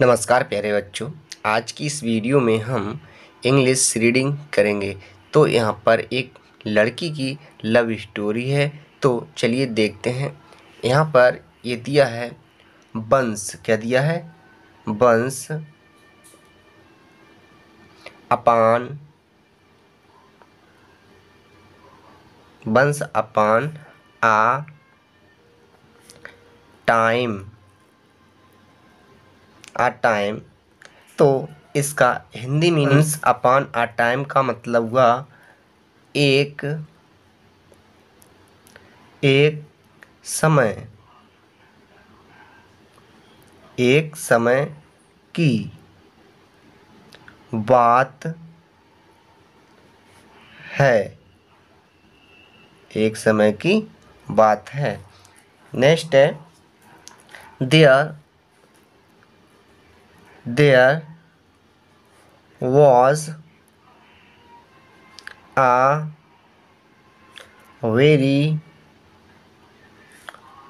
नमस्कार प्यारे बच्चों। आज की इस वीडियो में हम इंग्लिश रीडिंग करेंगे। तो यहाँ पर एक लड़की की लव स्टोरी है। तो चलिए देखते हैं। यहाँ पर ये दिया है वंश। क्या दिया है? वंश अपान आ टाइम। तो इसका हिंदी मीनिंग्स अपान आ टाइम का मतलब हुआ एक समय, एक समय की बात है। एक समय की बात है। नेक्स्ट है there was a very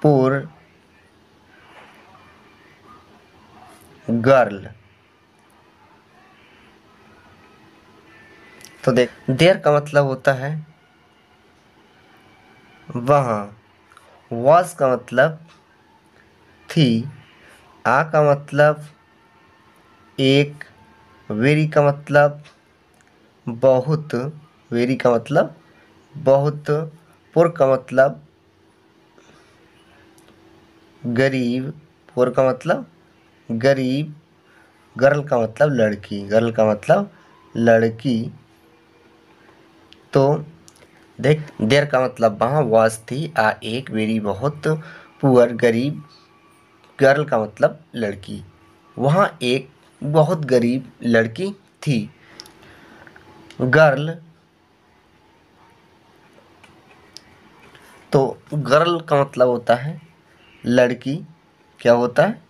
poor girl. तो देख, देयर का मतलब होता है वहाँ, was का मतलब थी, आ का मतलब एक, वेरी का मतलब बहुत, वेरी का मतलब बहुत, पुर का मतलब गरीब, पुर का मतलब गरीब, गर्ल का मतलब लड़की, गर्ल का मतलब लड़की। तो देख, देर का मतलब वहाँ, वास थी, आ एक, वेरी बहुत, पुअर गरीब, गर्ल का मतलब लड़की। वहाँ एक बहुत गरीब लड़की थी। गर्ल, तो गर्ल का मतलब होता है लड़की। क्या होता है?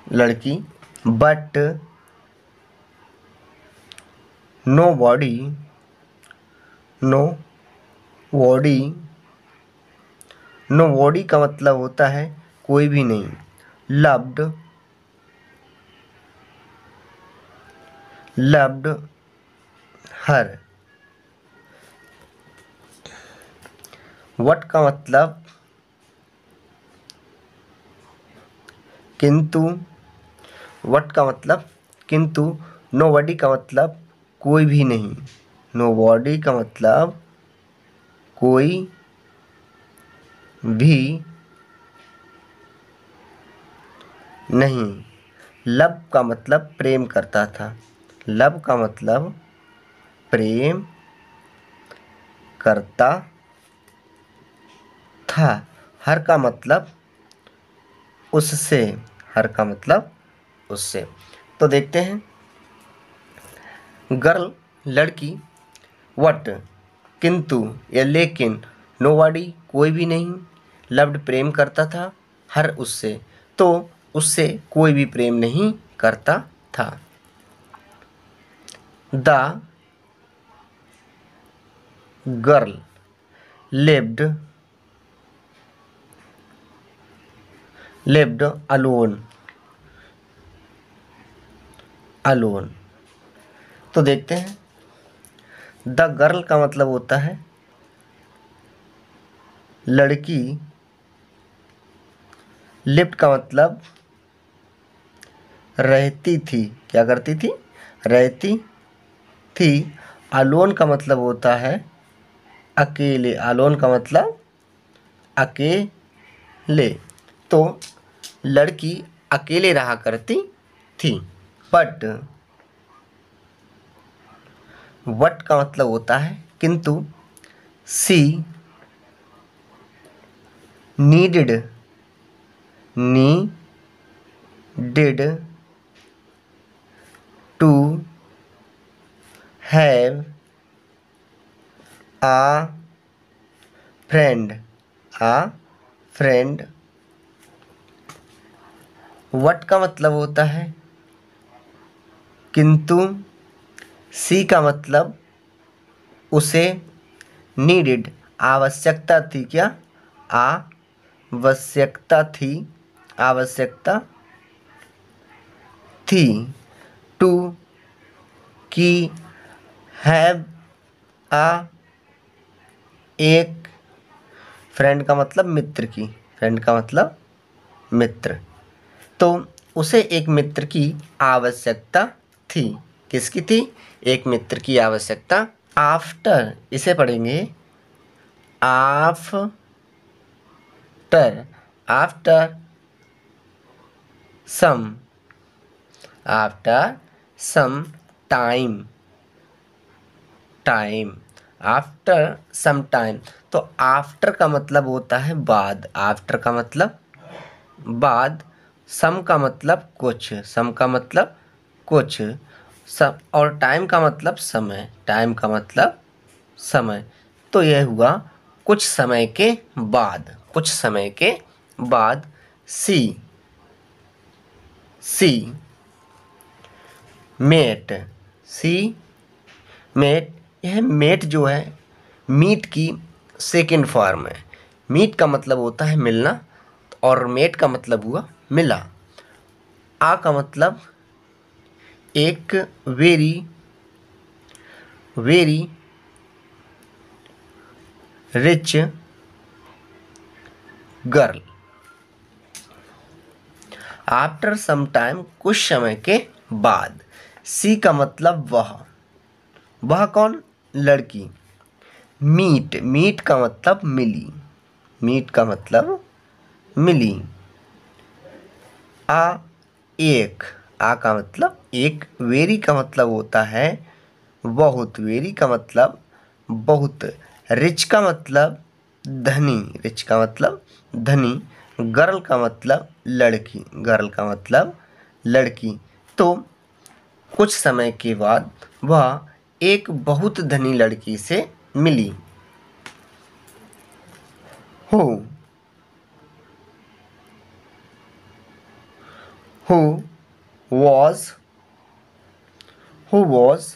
लड़की। But nobody, nobody, nobody का मतलब होता है कोई भी नहीं। Loved her. वट का मतलब किंतु, वट का मतलब किंतु, नोबॉडी का मतलब कोई भी नहीं। नोबॉडी का मतलब कोई भी नहीं। लव का मतलब प्रेम करता था। लव का मतलब प्रेम करता था। हर का मतलब उससे, हर का मतलब उससे। तो देखते हैं, गर्ल लड़की, वट किंतु या लेकिन, नोबॉडी कोई भी नहीं, लव्ड प्रेम करता था, हर उससे, तो उससे कोई भी प्रेम नहीं करता था। The girl lived alone. तो देखते हैं, द गर्ल का मतलब होता है लड़की, लिव्ड का मतलब रहती थी। क्या करती थी? रहती थी। अलोन का मतलब होता है अकेले। अलोन का मतलब अकेले। तो लड़की अकेले रहा करती थी। बट वट का मतलब होता है किंतु, she needed to have a friend, a friend. What का मतलब होता है किंतु, सी का मतलब उसे, नीडेड आवश्यकता थी। क्या? आवश्यकता थी। आवश्यकता थी। टू की हैव आ एक फ्रेंड का मतलब मित्र की, फ्रेंड का मतलब मित्र, तो उसे एक मित्र की आवश्यकता थी। किसकी थी? एक मित्र की आवश्यकता। आफ्टर, इसे पढ़ेंगे after, after some, after some time, time, after some time. तो आफ्टर का मतलब होता है बाद, आफ्टर का मतलब बाद, सम का मतलब कुछ, सम का मतलब कुछ, सब, और टाइम का मतलब समय, टाइम का मतलब समय। तो यह हुआ कुछ समय के बाद, कुछ समय के बाद। सी, सी मेट, सी मेट, यह मेट जो है मीट की सेकेंड फॉर्म है। मीट का मतलब होता है मिलना और मेट का मतलब हुआ मिला। आ का मतलब एक very, very rich girl. After some time, कुछ समय के बाद। सी का मतलब वह कौन? लड़की। मीट, मीट का मतलब मिली, मीट का मतलब मिली। आ एक, आ का मतलब एक, वेरी का मतलब होता है बहुत, वेरी का मतलब बहुत, रिच का मतलब धनी, रिच का मतलब धनी, गर्ल का मतलब लड़की, गर्ल का मतलब लड़की। तो कुछ समय के बाद वह एक बहुत धनी लड़की से मिली। Who, who was, who was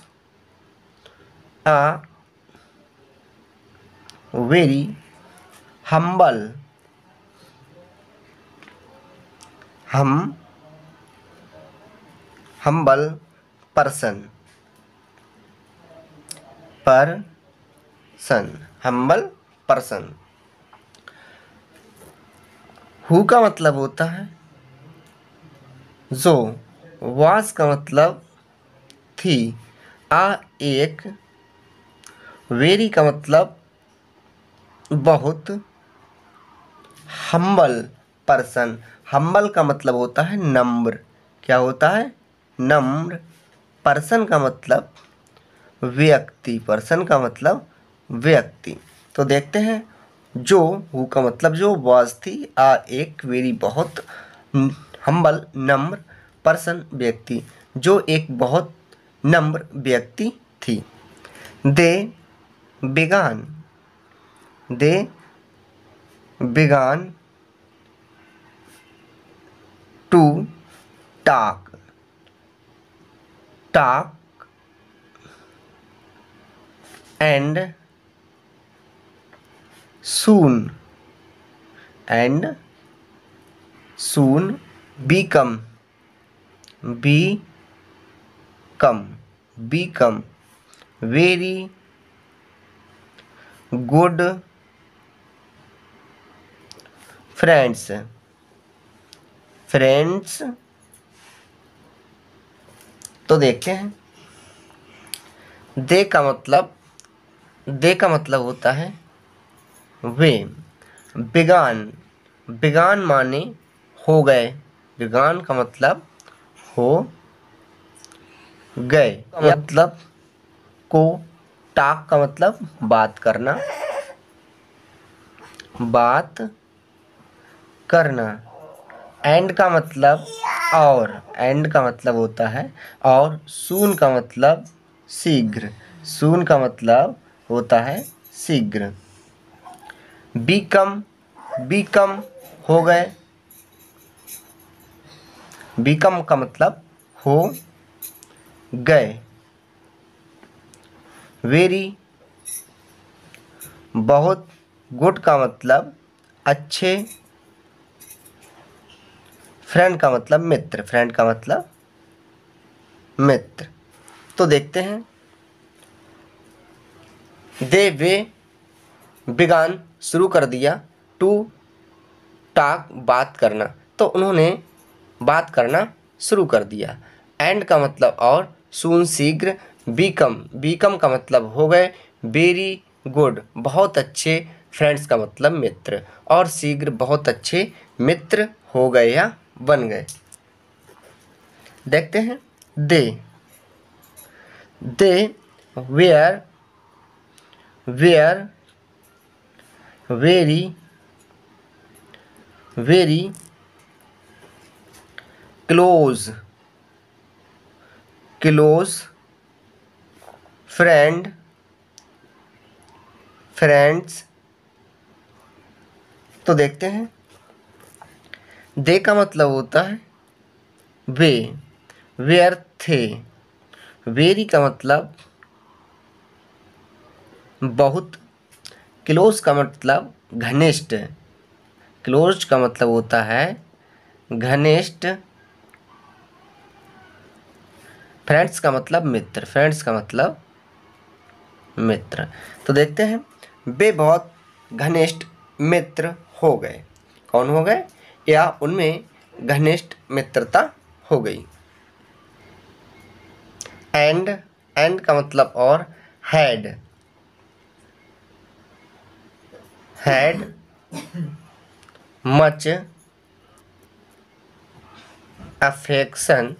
a very humble, humble person, humble person। Who का मतलब होता है जो, वाज का मतलब थी, आ एक, वेरी का मतलब बहुत, हम्बल पर्सन, हम्बल का मतलब होता है नम्र, क्या होता है? नम्र। पर्सन का मतलब व्यक्ति, पर्सन का मतलब व्यक्ति। तो देखते हैं, जो, हु का मतलब जो, वाज थी, आ एक, वेरी बहुत, हम्बल नम्र, पर्सन व्यक्ति, जो एक बहुत नम्र व्यक्ति थी। They began, they began to talk, talk and soon, and soon become, become very good friends, friends। तो देखते हैं, दे का मतलब होता है वे। बिगान, बिगान माने हो गए, बिगान का मतलब हो गए, का मतलब को, टाक का मतलब बात करना, बात करना। एंड का मतलब और, एंड का मतलब होता है और, सून का मतलब शीघ्र, सून का मतलब होता है शीघ्र। बीकम, बीकम हो गए, बीकम का मतलब हो गए। वेरी, बहुत, गुड का मतलब अच्छे, फ्रेंड का मतलब मित्र, फ्रेंड का मतलब मित्र। तो देखते हैं, वे बिगान शुरू कर दिया, टू टॉक बात करना, तो उन्होंने बात करना शुरू कर दिया। एंड का मतलब और, सून शीघ्र, बीकम का मतलब हो गए, वेरी गुड बहुत अच्छे, फ्रेंड्स का मतलब मित्र, और शीघ्र बहुत अच्छे मित्र हो गए या बन गए। देखते हैं, दे वेयर वेरी क्लोज फ्रेंड्स। तो देखते हैं, दे का मतलब होता है वे, वेयर थे, वेरी का मतलब बहुत, क्लोज का मतलब घनिष्ठ, क्लोज का मतलब होता है घनिष्ठ, फ्रेंड्स का मतलब मित्र, फ्रेंड्स का मतलब मित्र। तो देखते हैं, वे बहुत घनिष्ठ मित्र हो गए। कौन हो गए? या उनमें घनिष्ठ मित्रता हो गई। एंड का मतलब और, had much affection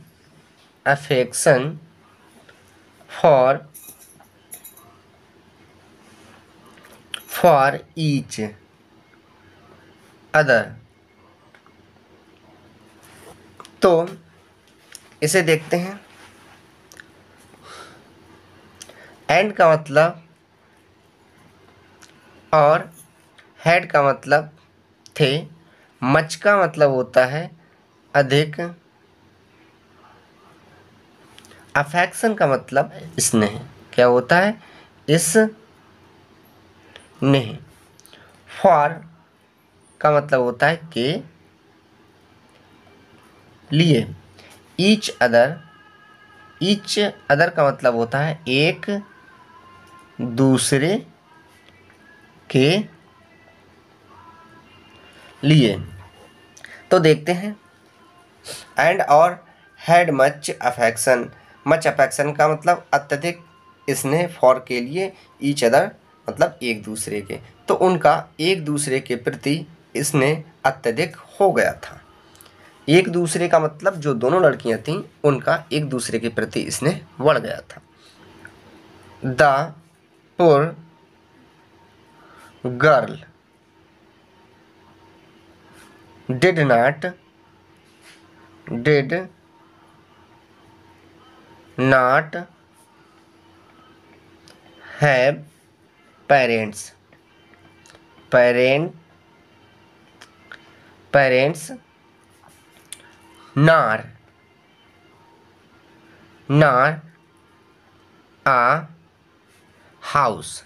for each other. तो इसे देखते हैं, एंड का मतलब और, हैड का मतलब थे, मच का मतलब होता है अधिक, अफेक्शन का मतलब स्नेह, क्या होता है? स्नेह। फॉर का मतलब होता है के लिए, ईच अदर का मतलब होता है एक दूसरे के लिए। तो देखते हैं, एंड और, हैड मच अफेक्शन का मतलब अत्यधिक स्नेह, फॉर के लिए, ईच अदर मतलब एक दूसरे के, तो उनका एक दूसरे के प्रति स्नेह अत्यधिक हो गया था। एक दूसरे का मतलब जो दोनों लड़कियां थीं उनका एक दूसरे के प्रति स्नेह बढ़ गया था। द पुर girl did not have parents nor a house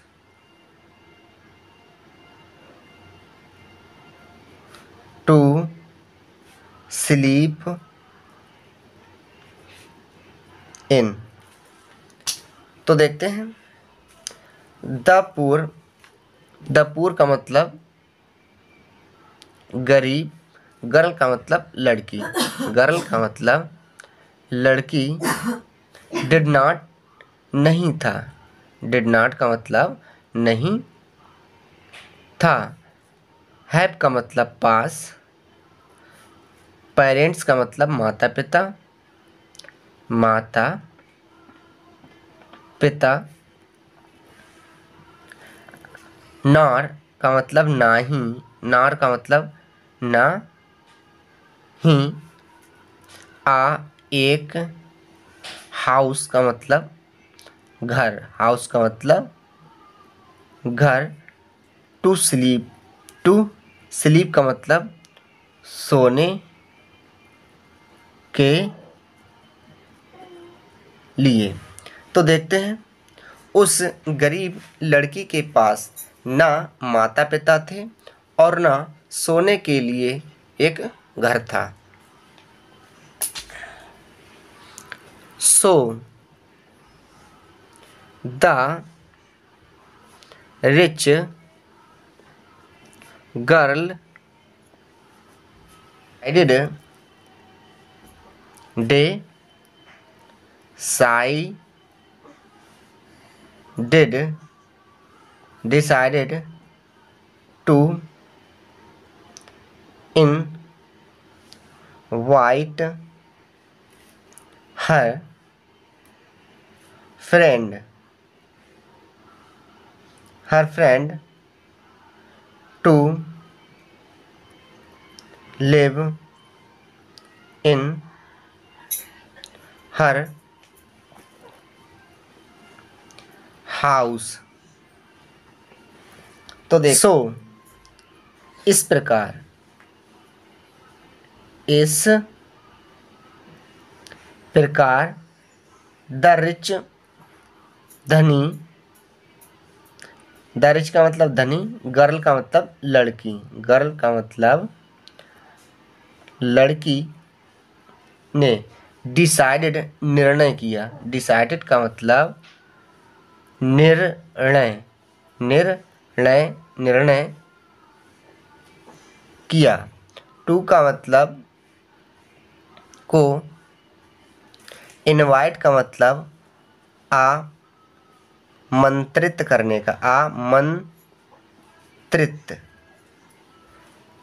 to sleep in। तो देखते हैं, द पुर का मतलब गरीब, गर्ल का मतलब लड़की, डिड नॉट नहीं था, डिड नॉट का मतलब नहीं था, हैव का मतलब पास, पेरेंट्स का मतलब माता पिता, नॉर का मतलब नहीं, नॉर का मतलब ना ही, आ एक, हाउस का मतलब घर, टू स्लीप का मतलब सोने के लिए। तो देखते हैं, उस गरीब लड़की के पास ना माता पिता थे और ना सोने के लिए एक घर था। So the rich girl decided to invite her friend to live in her house। तो देख सो इस प्रकार द रिच धनी, द रिच का मतलब धनी, गर्ल का मतलब लड़की, गर्ल का मतलब लड़की ने डिसाइडेड निर्णय किया, डिसाइडेड का मतलब निर्णय किया। टू का मतलब को, इनवाइट का मतलब आमंत्रित करने का, आमंत्रित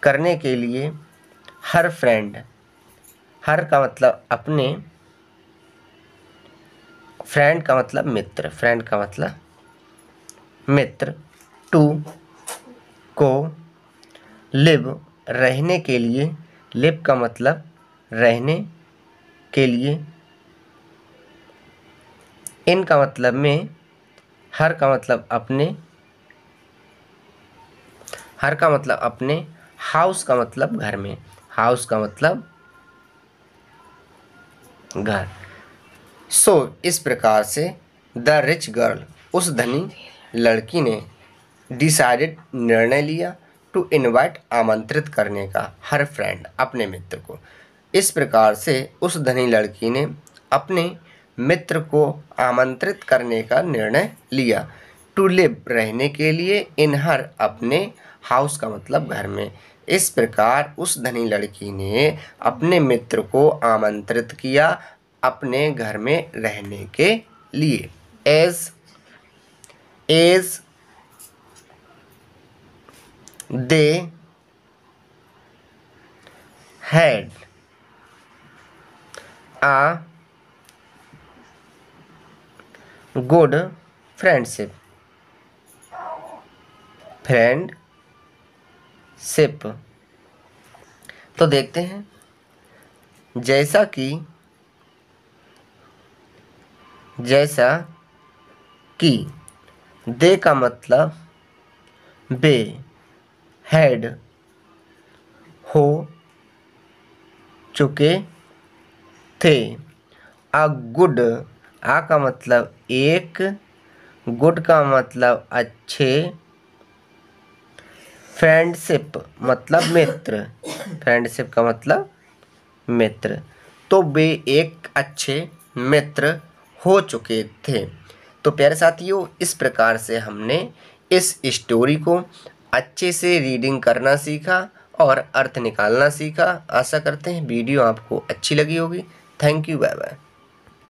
करने के लिए। हर फ्रेंड, हर का मतलब अपने, फ्रेंड का मतलब मित्र, फ्रेंड का मतलब मित्र। टू को, लिव रहने के लिए, लिव का मतलब रहने के लिए। इन का मतलब में, हर का मतलब अपने, हर का मतलब अपने, हाउस का मतलब घर में, हाउस का मतलब घर। सो इस प्रकार से द रिच गर्ल, उस धनी लड़की ने डिसाइडेड निर्णय लिया, टू इनवाइट आमंत्रित करने का, हर फ्रेंड अपने मित्र को। इस प्रकार से उस धनी लड़की ने अपने मित्र को आमंत्रित करने का निर्णय लिया। टू लिव रहने के लिए, इन हर अपने, हाउस का मतलब घर में। इस प्रकार उस धनी लड़की ने अपने मित्र को आमंत्रित किया अपने घर में रहने के लिए। As they had a good friendship, तो देखते हैं, जैसा कि दे का मतलब बे, हैड हो चुके थे। अ गुड, आ का मतलब एक, गुड का मतलब अच्छे, फ्रेंडशिप मतलब मित्र, फ्रेंडशिप का मतलब मित्र। तो वे एक अच्छे मित्र हो चुके थे। तो प्यारे साथियों, इस प्रकार से हमने इस स्टोरी को अच्छे से रीडिंग करना सीखा और अर्थ निकालना सीखा। आशा करते हैं वीडियो आपको अच्छी लगी होगी। Thank you, bye bye.